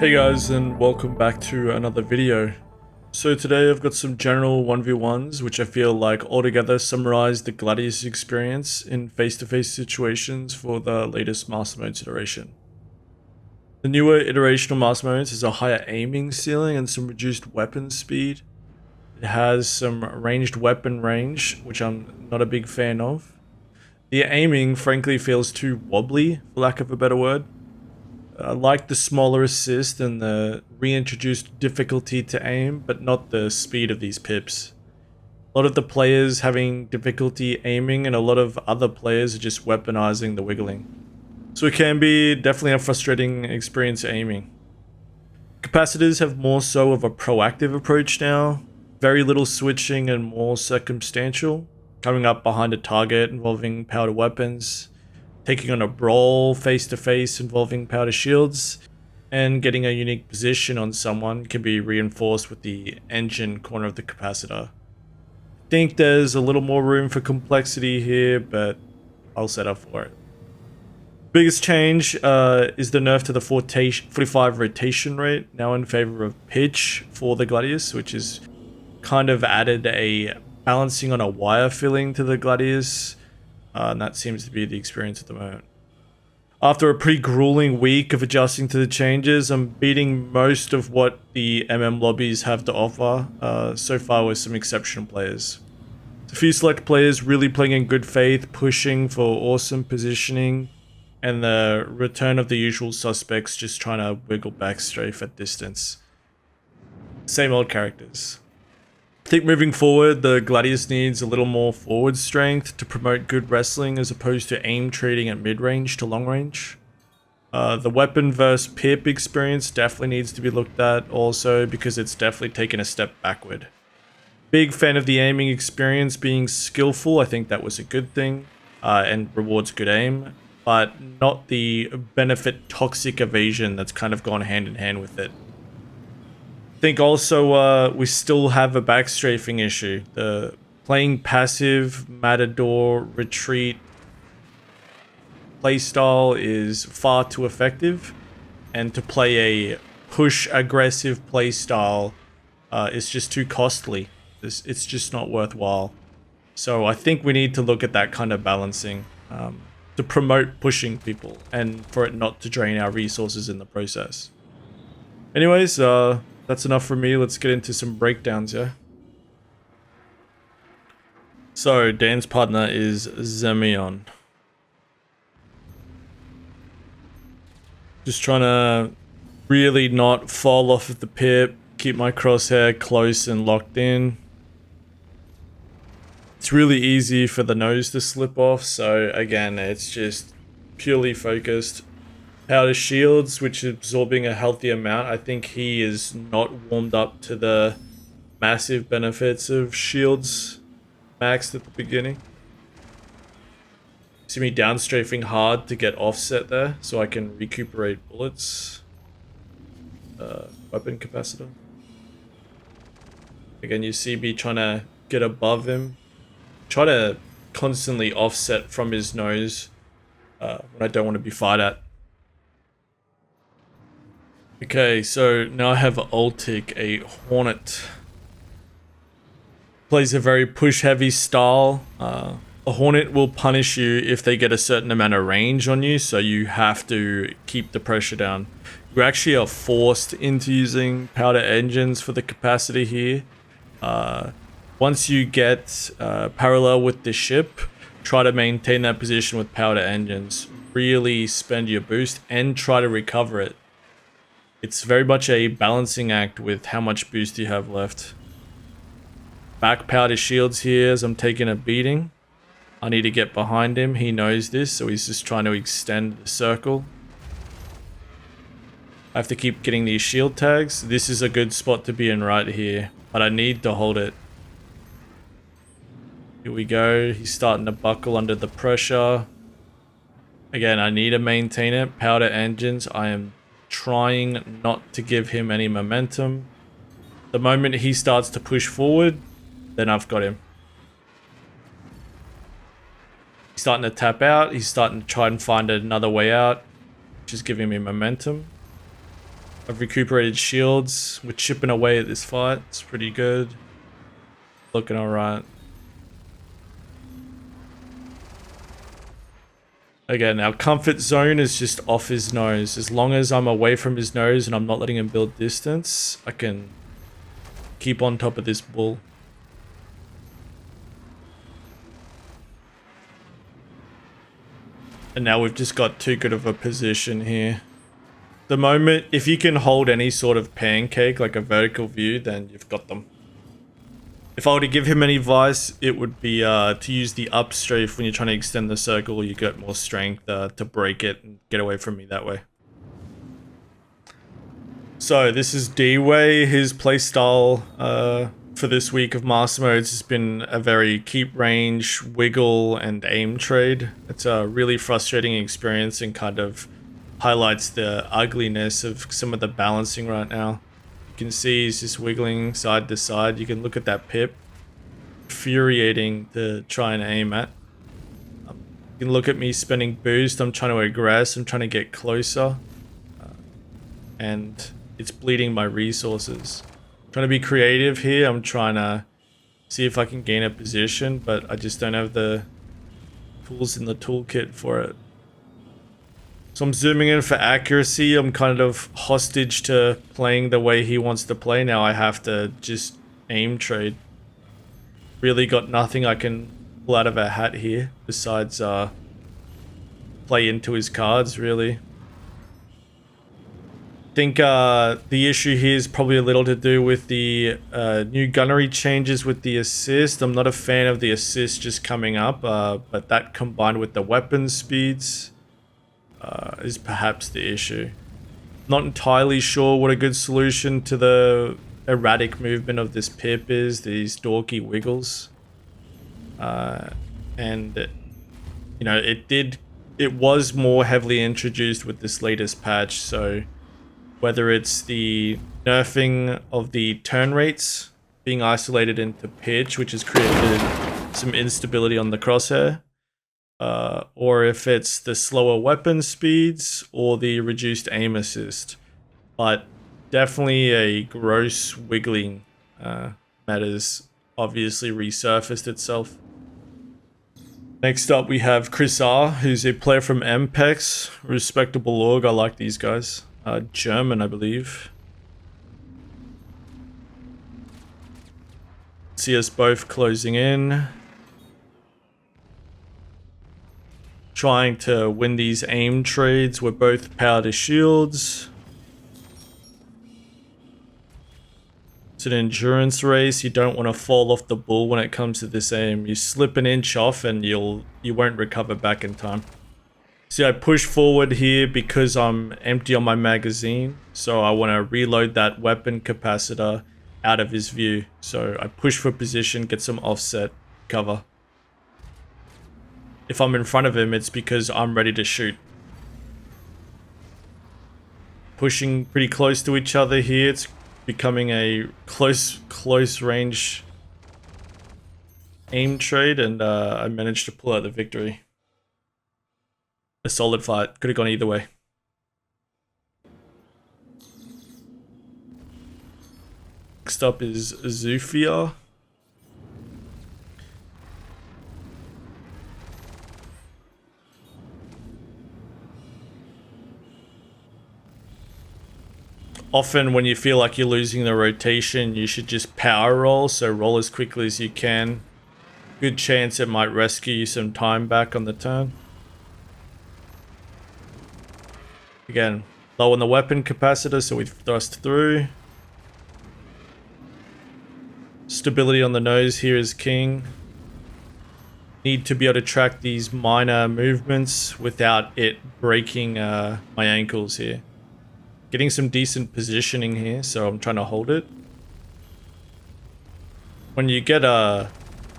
Hey guys, and welcome back to another video. So today I've got some general 1v1s which I feel like altogether summarize the Gladius experience in face-to-face situations for the latest Master Modes iteration. The newer iteration of Master Modes has a higher aiming ceiling and some reduced weapon speed. It has some ranged weapon range, which I'm not a big fan of. The aiming frankly feels too wobbly, for lack of a better word. I like the smaller assist and the reintroduced difficulty to aim, but not the speed of these pips. A lot of the players having difficulty aiming and a lot of other players are just weaponizing the wiggling. So it can be definitely a frustrating experience aiming. Capacitors have more so of a proactive approach now. Very little switching and more circumstantial. Coming up behind a target involving powder weapons. Taking on a brawl face-to-face involving powder shields, and getting a unique position on someone can be reinforced with the engine corner of the capacitor. I think there's a little more room for complexity here, but I'll set up for it. Biggest change is the nerf to the 45 rotation rate, now in favor of pitch for the Gladius, which is kind of added a balancing on a wire feeling to the Gladius. And that seems to be the experience at the moment. After a pretty grueling week of adjusting to the changes, I'm beating most of what the MM lobbies have to offer so far with some exceptional players. A few select players really playing in good faith, pushing for awesome positioning, and the return of the usual suspects just trying to wiggle back strafe at distance. Same old characters. I think moving forward, the Gladius needs a little more forward strength to promote good wrestling as opposed to aim trading at mid-range to long-range. The weapon versus pip experience definitely needs to be looked at also because it's definitely taken a step backward. Big fan of the aiming experience being skillful. I think that was a good thing and rewards good aim, but not the benefit toxic evasion that's kind of gone hand in hand with it. I think also we still have a backstrafing issue. The playing passive matador retreat playstyle is far too effective, and to play a push aggressive playstyle is just too costly. It's just not worthwhile. So I think we need to look at that kind of balancing to promote pushing people and for it not to drain our resources in the process. Anyways, that's enough for me. Let's get into some breakdowns, yeah? So, Dan's partner is Zemion. Just trying to really not fall off of the pip, keep my crosshair close and locked in. It's really easy for the nose to slip off, so again, it's just purely focused. Powder shields, which is absorbing a healthy amount. I think he is not warmed up to the massive benefits of shields maxed at the beginning. See me downstrafing hard to get offset there so I can recuperate bullets. Weapon capacitor. Again, you see me trying to get above him. Try to constantly offset from his nose when I don't want to be fired at. Okay, so now I have Ultic, a Hornet. Plays a very push-heavy style. A Hornet will punish you if they get a certain amount of range on you, so you have to keep the pressure down. You actually are forced into using powder engines for the capacity here. Once you get parallel with the ship, try to maintain that position with powder engines. Really spend your boost and try to recover it. It's very much a balancing act with how much boost you have left. Back powder shields here as I'm taking a beating. I need to get behind him. He knows this, so he's just trying to extend the circle. I have to keep getting these shield tags. This is a good spot to be in right here, but I need to hold it. Here we go. He's starting to buckle under the pressure. Again, I need to maintain it. Powder engines. I am trying not to give him any momentum. The moment he starts to push forward, then I've got him. He's starting to tap out. He's starting to try and find another way out, which is giving me momentum. I've recuperated shields. We're chipping away at this fight. It's pretty good. Looking alright. Again, our comfort zone is just off his nose. As long as I'm away from his nose and I'm not letting him build distance, I can keep on top of this bull. And now we've just got too good of a position here. The moment, if you can hold any sort of pancake, like a vertical view, then you've got them. If I were to give him any advice, it would be to use the up strafe when you're trying to extend the circle. You get more strength to break it and get away from me that way. So this is D-Way. His playstyle for this week of Master Modes has been a very keep range, wiggle, and aim trade. It's a really frustrating experience and kind of highlights the ugliness of some of the balancing right now. You can see he's just wiggling side to side. You can look at that pip. Infuriating to try and aim at. You can look at me spending boost. I'm trying to aggress. I'm trying to get closer. And it's bleeding my resources. I'm trying to be creative here. I'm trying to see if I can gain a position, but I just don't have the tools in the toolkit for it. So I'm zooming in for accuracy. I'm kind of hostage to playing the way he wants to play now. I have to just aim trade. Really got nothing I can pull out of a hat here besides play into his cards, really. I think the issue here is probably a little to do with the new gunnery changes with the assist. I'm not a fan of the assist just coming up, but that combined with the weapon speeds is perhaps the issue. Not entirely sure what a good solution to the erratic movement of this pip is, these dorky wiggles. And you know, it was more heavily introduced with this latest patch, so whether it's the nerfing of the turn rates being isolated into pitch, which has created some instability on the crosshair, or if it's the slower weapon speeds or the reduced aim assist. But definitely a gross wiggling matters obviously resurfaced itself. Next up we have Chris R, who's a player from MPEX, respectable org. I like these guys. German, I believe. See us both closing in. Trying to win these aim trades. We're both power to shields. It's an endurance race. You don't want to fall off the bull when it comes to this aim. You slip an inch off and you won't recover back in time. See, I push forward here because I'm empty on my magazine. So I want to reload that weapon capacitor out of his view. So I push for position, get some offset cover. If I'm in front of him, it's because I'm ready to shoot. Pushing pretty close to each other here. It's becoming a close range aim trade, and I managed to pull out the victory. A solid fight. Could have gone either way. Next up is Zufia. Often when you feel like you're losing the rotation, you should just power roll, so roll as quickly as you can. Good chance it might rescue you some time back on the turn. Again, low on the weapon capacitor, so we thrust through. Stability on the nose here is king. Need to be able to track these minor movements without it breaking my ankles here. Getting some decent positioning here, so I'm trying to hold it. When you get a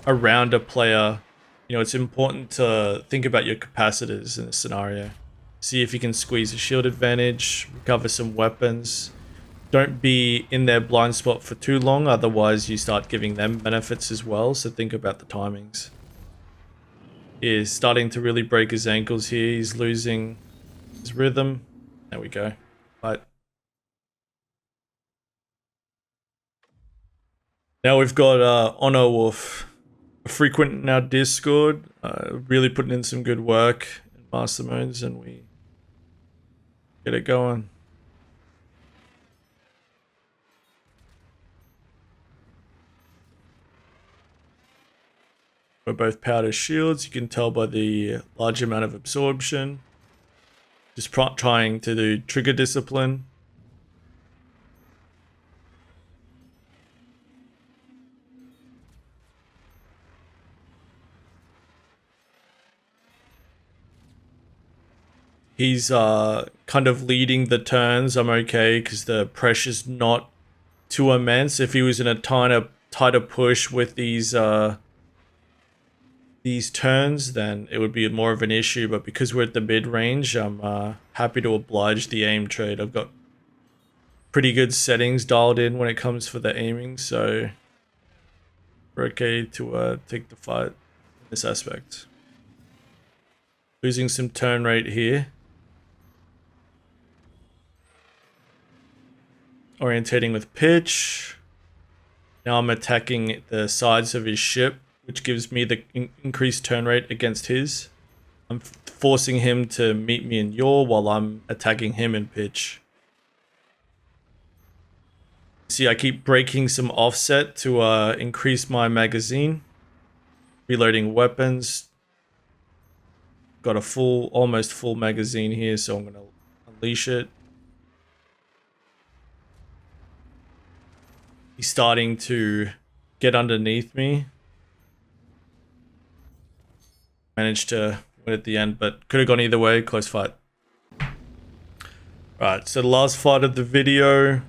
rounder player, you know, it's important to think about your capacitors in this scenario. See if you can squeeze a shield advantage, recover some weapons. Don't be in their blind spot for too long, otherwise you start giving them benefits as well, so think about the timings. He's starting to really break his ankles here, he's losing his rhythm. There we go. But Now we've got Honor Wolf, a frequent in our Discord, really putting in some good work in master modes, and we get it going. We're both powered as shields. You can tell by the large amount of absorption. Just trying to do trigger discipline. He's kind of leading the turns. I'm okay because the pressure's not too immense. If he was in a tighter push with these turns, then it would be more of an issue. But because we're at the mid range, I'm happy to oblige the aim trade. I've got pretty good settings dialed in when it comes for the aiming, so we're okay to take the fight in this aspect. Losing some turn rate here. Orientating with pitch. Now I'm attacking the sides of his ship, which gives me the increased turn rate against his. I'm forcing him to meet me in yaw while I'm attacking him in pitch. See, I keep breaking some offset to increase my magazine. Reloading weapons. Got a almost full magazine here, so I'm going to unleash it. He's starting to get underneath me. Managed to win at the end, but could have gone either way. Close fight. Right, so the last fight of the video.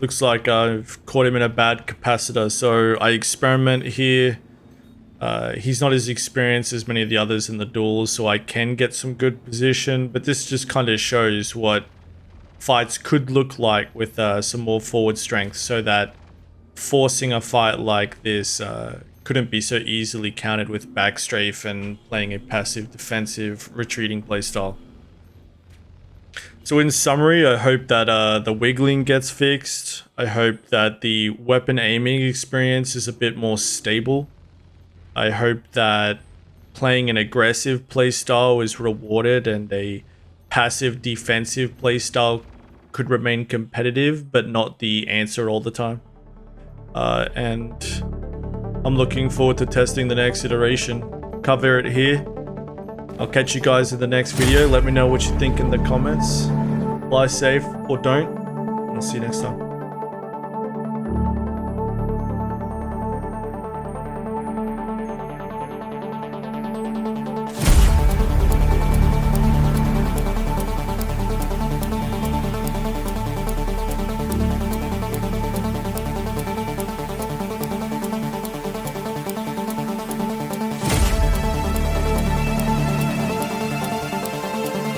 Looks like I've caught him in a bad capacitor, so I experiment here. He's not as experienced as many of the others in the duels, so I can get some good position, but this just kind of shows what fights could look like with some more forward strength, so that forcing a fight like this couldn't be so easily countered with backstrafe and playing a passive defensive retreating playstyle. So in summary, I hope that the wiggling gets fixed. I hope that the weapon aiming experience is a bit more stable. I hope that playing an aggressive playstyle is rewarded and a passive defensive playstyle could remain competitive, but not the answer all the time. And I'm looking forward to testing the next iteration. Cover it here. I'll catch you guys in the next video. Let me know what you think in the comments. Fly safe or don't. I'll see you next time.